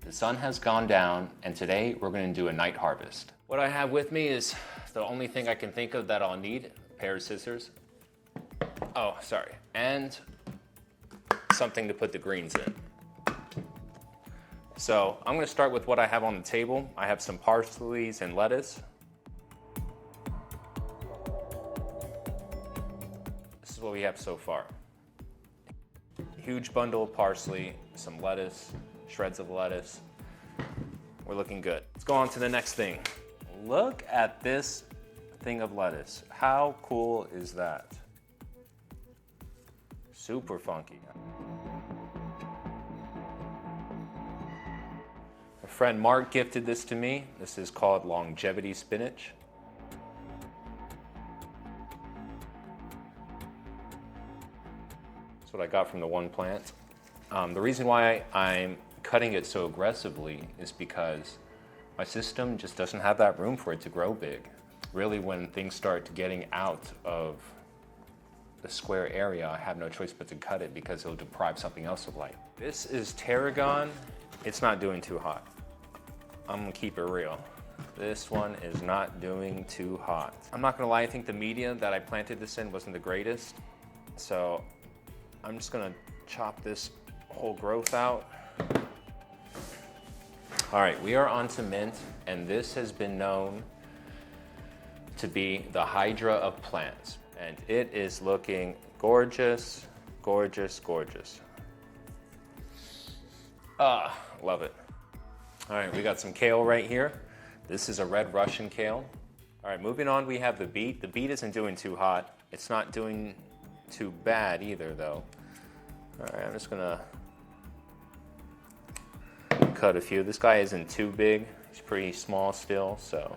The sun has gone down, and today we're going to do a night harvest. What I have with me is the only thing I can think of that I'll need: a pair of scissors. Oh, sorry. And something to put the greens in. So I'm going to start with what I have on the table. I have some parsley and lettuce. This is what we have so far. Huge bundle of parsley, some lettuce, shreds of lettuce. We're looking good. Let's go on to the next thing. Look at this thing of lettuce. How cool is that? Super funky. A friend Mark gifted this to me. This is called longevity spinach. That's what I got from the one plant. The reason why I'm cutting it so aggressively is because my system just doesn't have that room for it to grow big. Really, when things start getting out of the square area, I have no choice but to cut it because it'll deprive something else of light. This is tarragon. It's not doing too hot. I'm gonna keep it real. This one is not doing too hot. I'm not gonna lie, I think the media that I planted this in wasn't the greatest. So I'm just gonna chop this whole growth out. All right, we are on to mint, and this has been known to be the Hydra of plants. And it is looking gorgeous, gorgeous, gorgeous. Ah, love it. All right, we got some kale right here. This is a red Russian kale. All right, moving on, we have the beet. The beet isn't doing too hot. It's not doing too bad either, though. All right, I'm just gonna cut a few. This guy isn't too big. He's pretty small still, so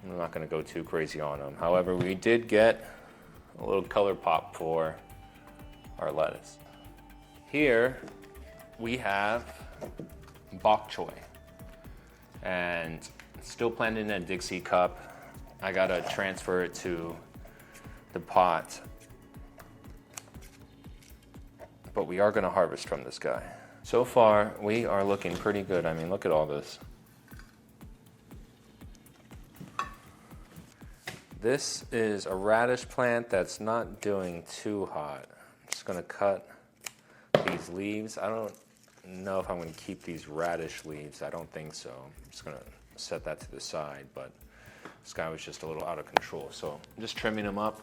I'm not gonna go too crazy on him. However, we did get a little color pop for our lettuce. Here we have bok choy, and still planted in a Dixie cup. I gotta transfer it to the pot, but we are gonna harvest from this guy. So far, we are looking pretty good. I mean, look at all this. This is a radish plant that's not doing too hot. I'm just gonna cut these leaves. I don't know if I'm gonna keep these radish leaves. I don't think so. I'm just gonna set that to the side, but this guy was just a little out of control. So I'm just trimming them up.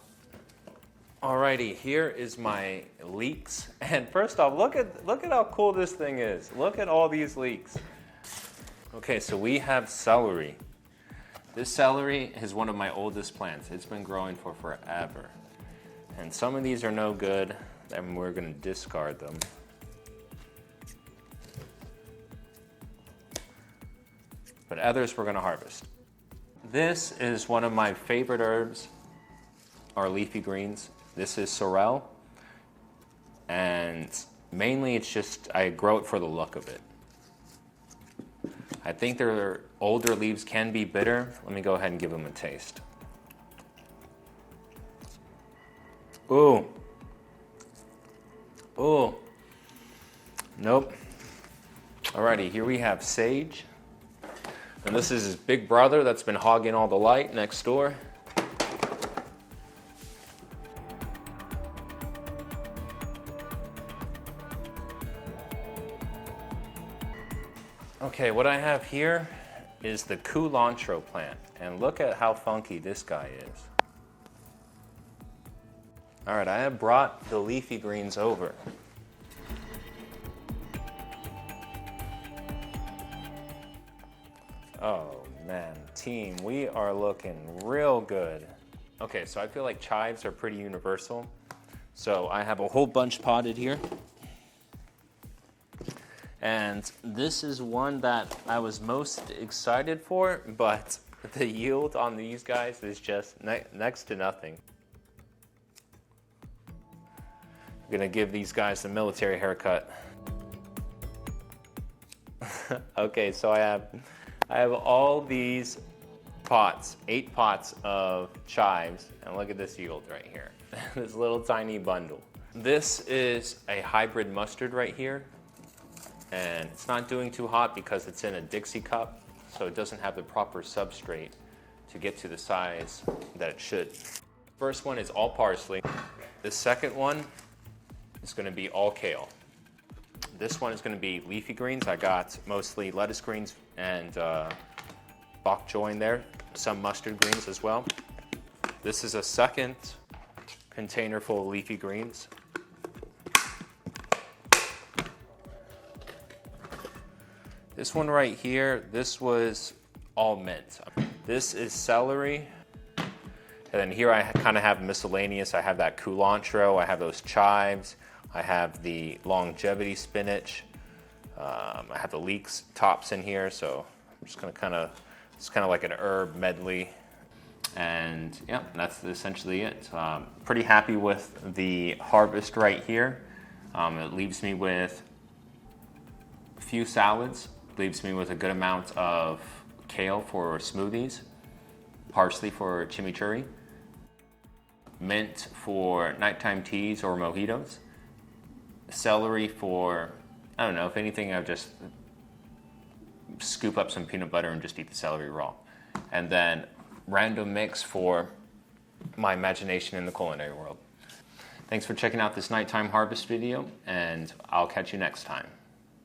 Alrighty, here is my leeks. And first off, look at how cool this thing is. Look at all these leeks. Okay, so we have celery. This celery is one of my oldest plants. It's been growing for forever. And some of these are no good, and we're gonna discard them. But others we're gonna harvest. This is one of my favorite herbs, our leafy greens. This is sorrel, and mainly it's just, I grow it for the look of it. I think their older leaves can be bitter. Let me go ahead and give them a taste. Ooh. Ooh. Nope. Alrighty, here we have sage. And this is his big brother that's been hogging all the light next door. Okay, what I have here is the culantro plant, and look at how funky this guy is. All right, I have brought the leafy greens over. Oh man, team, we are looking real good. Okay, so I feel like chives are pretty universal. So I have a whole bunch potted here. And this is one that I was most excited for, but the yield on these guys is just next to nothing. I'm gonna give these guys the military haircut. Okay, so I have all these pots, 8 pots of chives, and look at this yield right here. This little tiny bundle. This is a hybrid mustard right here. And it's not doing too hot because it's in a Dixie cup, so it doesn't have the proper substrate to get to the size that it should. First one is all parsley. The second one is going to be all kale. This one is going to be leafy greens. I got mostly lettuce greens and bok choy in there, some mustard greens as well. This is a second container full of leafy greens. This one right here, this was all mint. This is celery. And then here I kind of have miscellaneous. I have that culantro, I have those chives, I have the longevity spinach, I have the leeks tops in here, so I'm just gonna it's kind of like an herb medley. And yeah, that's essentially it. Pretty happy with the harvest right here. It leaves me with a few salads, leaves me with a good amount of kale for smoothies, parsley for chimichurri, mint for nighttime teas or mojitos, celery for, I don't know, if anything, I'll just scoop up some peanut butter and just eat the celery raw. And then random mix for my imagination in the culinary world. Thanks for checking out this nighttime harvest video, and I'll catch you next time.